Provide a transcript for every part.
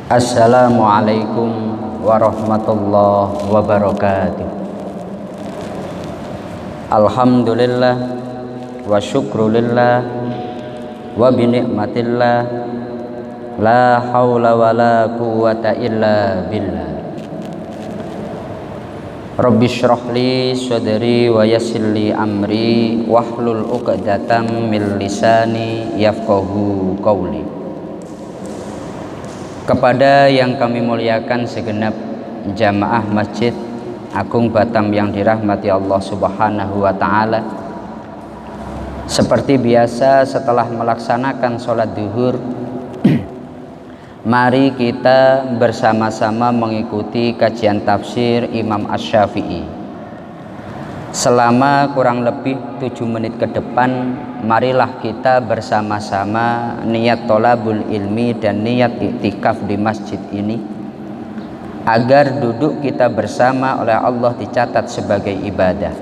Assalamualaikum warahmatullahi wabarakatuh. Alhamdulillah wa syukrulillah wa binikmatillah la hawla wa la quwwata illa billah. Rabbi syrah li sadri wa yassir li amri wahlul 'uqdatam min lisani yafqahu qawli. Kepada yang kami muliakan segenap jamaah Masjid Agung Batam yang dirahmati Allah Subhanahu wa Ta'ala, seperti biasa setelah melaksanakan sholat duhur, mari kita bersama-sama mengikuti kajian tafsir Imam Asy-Syafi'i. Selama kurang lebih 7 menit ke depan, marilah kita bersama-sama niat tholabul ilmi dan niat iktikaf di masjid ini, agar duduk kita bersama oleh Allah dicatat sebagai ibadah.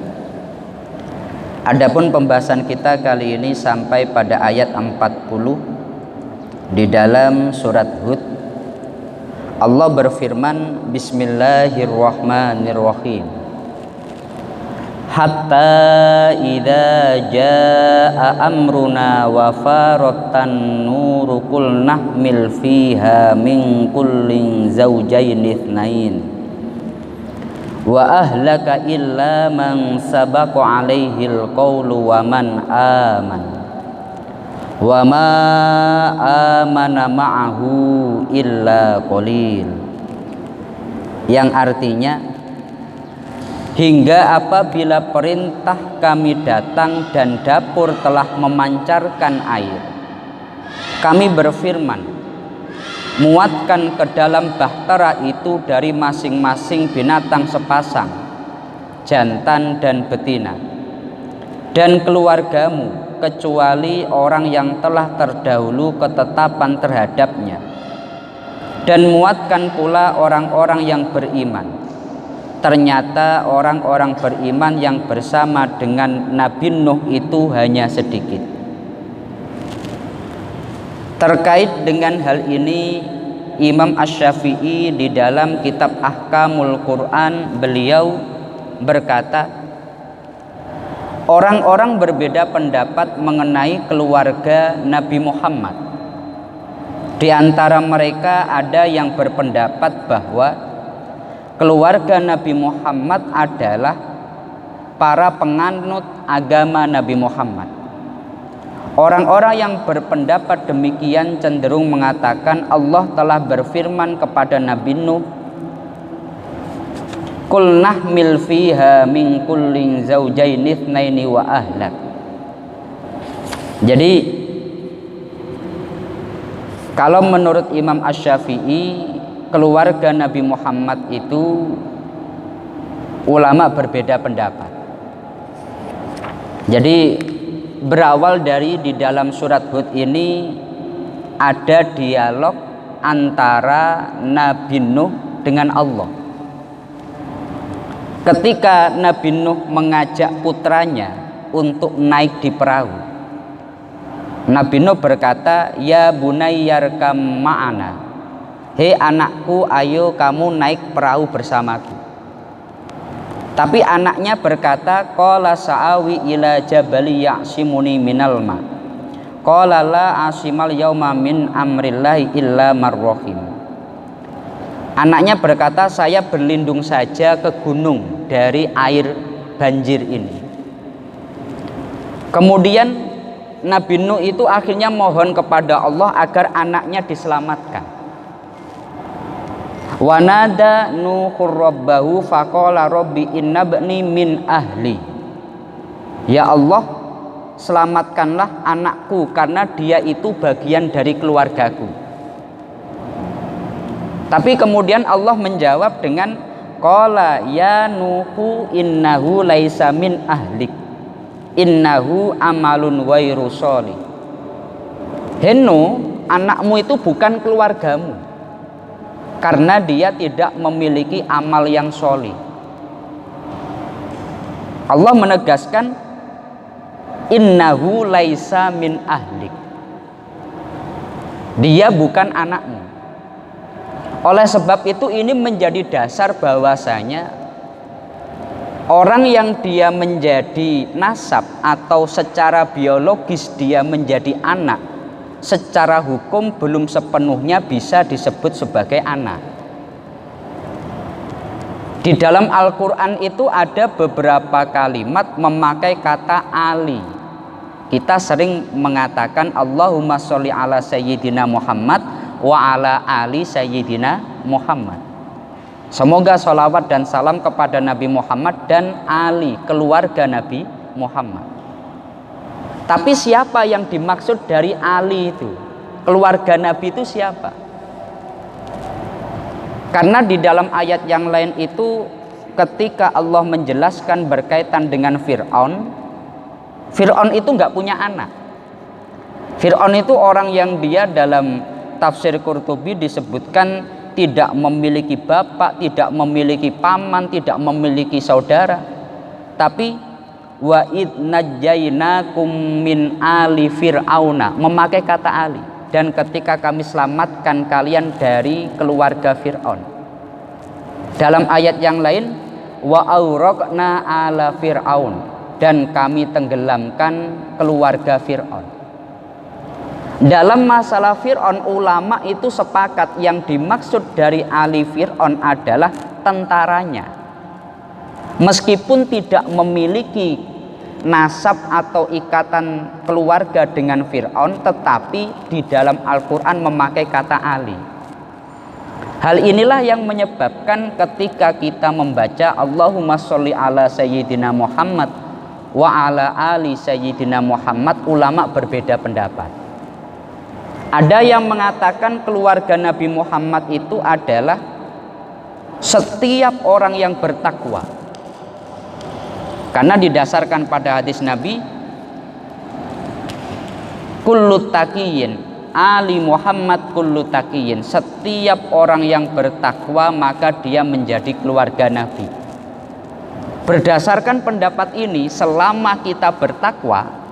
Adapun pembahasan kita kali ini sampai pada ayat 40 di dalam surat Hud. Allah berfirman, Bismillahirrahmanirrahim. Hatta idza jaa amruna wa faratan nuru qul nahmil fiha min kullin zawjayn itsnain wa ahlaka illa man sabaqa alaihi alqawlu wa man aman wa ma amana ma'ahu illa qalil, yang artinya, hingga apabila perintah kami datang dan dapur telah memancarkan air, kami berfirman, muatkan ke dalam bahtera itu dari masing-masing binatang sepasang, jantan dan betina, dan keluargamu, kecuali orang yang telah terdahulu ketetapan terhadapnya, dan muatkan pula orang-orang yang beriman. Ternyata orang-orang beriman yang bersama dengan Nabi Nuh itu hanya sedikit. Terkait dengan hal ini, Imam Asy-Syafi'i di dalam kitab Ahkamul Quran, beliau berkata, orang-orang berbeda pendapat mengenai keluarga Nabi Muhammad. Di antara mereka ada yang berpendapat bahwa keluarga Nabi Muhammad adalah para penganut agama Nabi Muhammad. Orang-orang yang berpendapat demikian cenderung mengatakan Allah telah berfirman kepada Nabi Nuh, Qul nahmil fiha min kullin zawjayn itsnaini wa ahlak. Jadi kalau menurut Imam Asy-Syafi'i, keluarga Nabi Muhammad itu ulama berbeda pendapat. Jadi berawal dari di dalam surat Hud ini ada dialog antara Nabi Nuh dengan Allah. Ketika Nabi Nuh mengajak putranya untuk naik di perahu, Nabi Nuh berkata, Ya bunayyarkam ma'ana, hei anakku, ayo kamu naik perahu bersamaku. Tapi anaknya berkata, Qala sa'awi ila jabali ya'simuni minal ma. Qala la asimal yauma min amrillahi illa marrohim. Anaknya berkata, saya berlindung saja ke gunung dari air banjir ini. Kemudian Nabi Nuh itu akhirnya mohon kepada Allah agar anaknya diselamatkan. Wanada Nuhur rabbahu faqala rabbi innabni min ahli. Ya Allah, selamatkanlah anakku karena dia itu bagian dari keluargaku. Tapi kemudian Allah menjawab dengan qala ya Nuhu innahu laisa min ahlik innahu amalun ghairu sholih. Heno, anakmu itu bukan keluargamu, karena dia tidak memiliki amal yang sholih. Allah menegaskan innahu laisa min ahlik, dia bukan anakmu. Oleh sebab itu ini menjadi dasar bahwasanya orang yang dia menjadi nasab atau secara biologis dia menjadi anak, secara hukum belum sepenuhnya bisa disebut sebagai anak. Di dalam Al-Quran itu ada beberapa kalimat memakai kata ali. Kita sering mengatakan Allahumma sholli ala sayyidina Muhammad wa ala ali sayyidina Muhammad. Semoga sholawat dan salam kepada Nabi Muhammad dan ali keluarga Nabi Muhammad. Tapi siapa yang dimaksud dari ali itu? Keluarga Nabi itu siapa? Karena di dalam ayat yang lain itu ketika Allah menjelaskan berkaitan dengan Fir'aun, Fir'aun itu nggak punya anak. Fir'aun itu orang yang dia dalam tafsir Qurtubi disebutkan tidak memiliki bapak, tidak memiliki paman, tidak memiliki saudara. Tapi wa id najjainakum min ali fir'auna, memakai kata ali. Dan ketika kami selamatkan kalian dari keluarga Fir'aun. Dalam ayat yang lain, wa auraqna ala fir'aun, dan kami tenggelamkan keluarga Fir'aun. Dalam masalah Fir'aun, ulama itu sepakat yang dimaksud dari ali Fir'aun adalah tentaranya. Meskipun tidak memiliki nasab atau ikatan keluarga dengan Fir'aun, tetapi di dalam Al-Quran memakai kata ali. Hal inilah yang menyebabkan ketika kita membaca Allahumma sholli ala sayyidina Muhammad wa ala ali sayyidina Muhammad, ulama berbeda pendapat. Ada yang mengatakan keluarga Nabi Muhammad itu adalah setiap orang yang bertakwa. Karena didasarkan pada hadis Nabi, kullu taqiyin ali Muhammad kullu taqiyin, setiap orang yang bertakwa maka dia menjadi keluarga Nabi. Berdasarkan pendapat ini, selama kita bertakwa,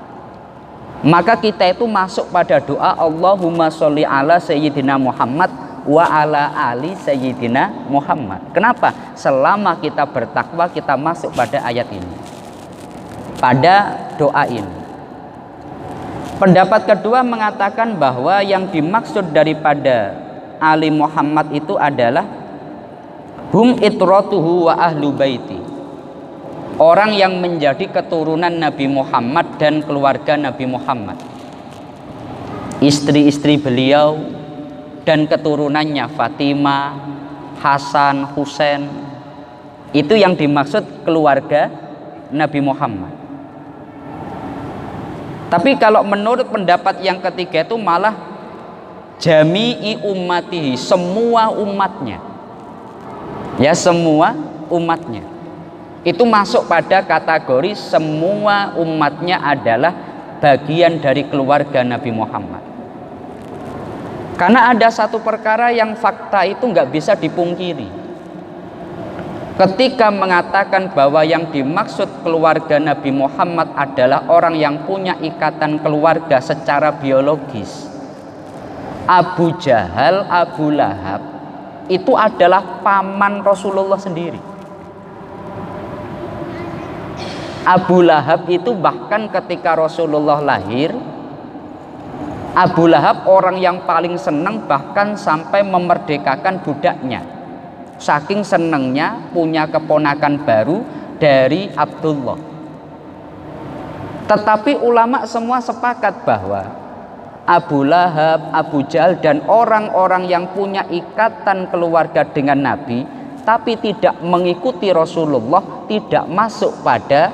maka kita itu masuk pada doa Allahumma sholli ala sayyidina Muhammad wa ala ali sayyidina Muhammad. Kenapa? Selama kita bertakwa kita masuk pada ayat ini, pada doa ini. Pendapat kedua mengatakan bahwa yang dimaksud daripada ali Muhammad itu adalah hum itratuhu wa ahlu baiti, orang yang menjadi keturunan Nabi Muhammad dan keluarga Nabi Muhammad, istri-istri beliau dan keturunannya Fatimah, Hasan, Husain. Itu yang dimaksud keluarga Nabi Muhammad. Tapi kalau menurut pendapat yang ketiga itu malah jami'i ummatihi, semua umatnya. Ya, semua umatnya. Itu masuk pada kategori semua umatnya adalah bagian dari keluarga Nabi Muhammad. Karena ada satu perkara yang fakta itu nggak bisa dipungkiri. Ketika mengatakan bahwa yang dimaksud keluarga Nabi Muhammad adalah orang yang punya ikatan keluarga secara biologis, Abu Jahal, Abu Lahab itu adalah paman Rasulullah sendiri. Abu Lahab itu bahkan ketika Rasulullah lahir, Abu Lahab orang yang paling senang, bahkan sampai memerdekakan budaknya. Saking senangnya punya keponakan baru dari Abdullah. Tetapi ulama semua sepakat bahwa Abu Lahab, Abu Jahal dan orang-orang yang punya ikatan keluarga dengan Nabi tapi tidak mengikuti Rasulullah tidak masuk pada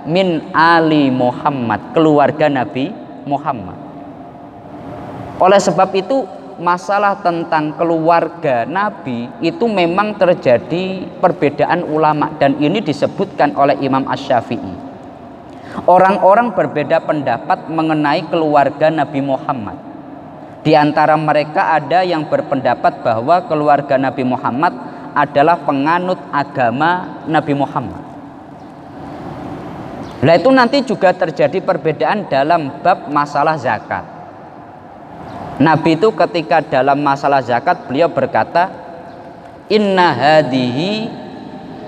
min ali Muhammad, keluarga Nabi Muhammad. Oleh sebab itu masalah tentang keluarga Nabi itu memang terjadi perbedaan ulama, dan ini disebutkan oleh Imam Asy-Syafi'i. Orang-orang berbeda pendapat mengenai keluarga Nabi Muhammad. Di antara mereka ada yang berpendapat bahwa keluarga Nabi Muhammad adalah penganut agama Nabi Muhammad. Nah, itu nanti juga terjadi perbedaan dalam bab masalah zakat. Nabi itu ketika dalam masalah zakat beliau berkata inna hadhihi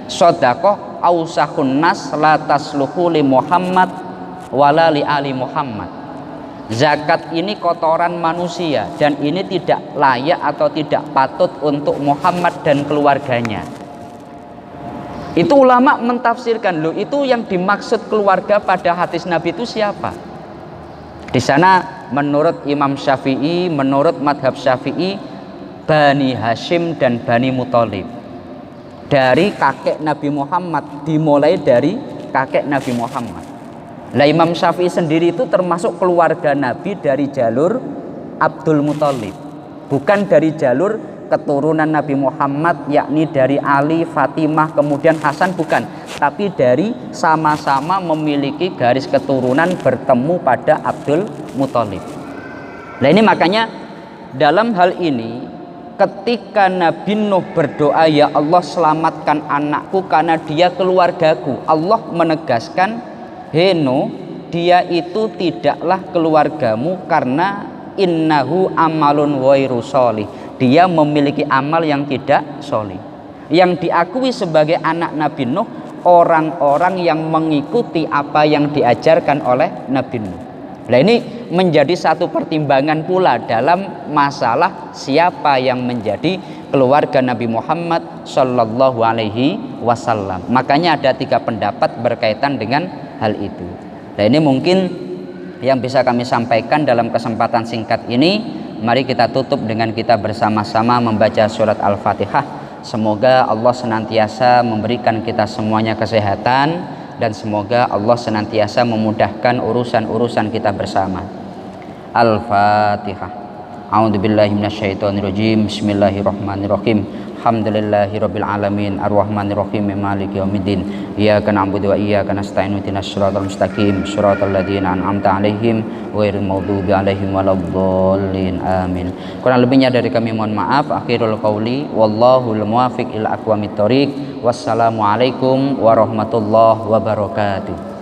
shadaqah ausakun nas la tasluhu li Muhammad wala li ali Muhammad. Zakat ini kotoran manusia dan ini tidak layak atau tidak patut untuk Muhammad dan keluarganya. Itu ulama mentafsirkan, loh itu yang dimaksud keluarga pada hadis Nabi itu siapa? Di sana menurut Imam Syafi'i, menurut madhab Syafi'i, Bani Hashim dan Bani Muthalib. Dari kakek Nabi Muhammad, dimulai dari kakek Nabi Muhammad. Lah Imam Syafi'i sendiri itu termasuk keluarga Nabi dari jalur Abdul Muthalib, bukan dari jalur keturunan Nabi Muhammad, yakni dari Ali, Fatimah, kemudian Hasan, bukan, tapi dari sama-sama memiliki garis keturunan bertemu pada Abdul Muthalib. Nah ini makanya dalam hal ini ketika Nabi Nuh berdoa, ya Allah selamatkan anakku karena dia keluargaku, Allah menegaskan, hei Nuh, dia itu tidaklah keluargamu karena innahu amalun ghairu sholih, dia memiliki amal yang tidak sholih. Yang diakui sebagai anak Nabi Nuh orang-orang yang mengikuti apa yang diajarkan oleh Nabi Nuh. Nah ini menjadi satu pertimbangan pula dalam masalah siapa yang menjadi keluarga Nabi Muhammad Sallallahu Alaihi Wasallam. Makanya ada 3 pendapat berkaitan dengan hal itu. Nah ini mungkin yang bisa kami sampaikan dalam kesempatan singkat ini. Mari kita tutup dengan kita bersama-sama membaca surat Al-Fatihah. Semoga Allah senantiasa memberikan kita semuanya kesehatan dan semoga Allah senantiasa memudahkan urusan-urusan kita bersama. Al-Fatihah. A'udzubillahi minasyaitonirrajim. Bismillahirrahmanirrahim. Alhamdulillahirabbil alamin arrahmanirrahim maliki yaumiddin iyyaka na'budu wa iyyaka nasta'in ihdinas siratal mustaqim siratal ladzina an'amta 'alaihim ghairil maghdubi 'alaihim waladdallin amin. Kurang lebihnya dari kami mohon maaf. Akhirul qauli wallahul muwaffiq ila aqwamit thoriq. Wassalamualaikum warahmatullahi wabarakatuh.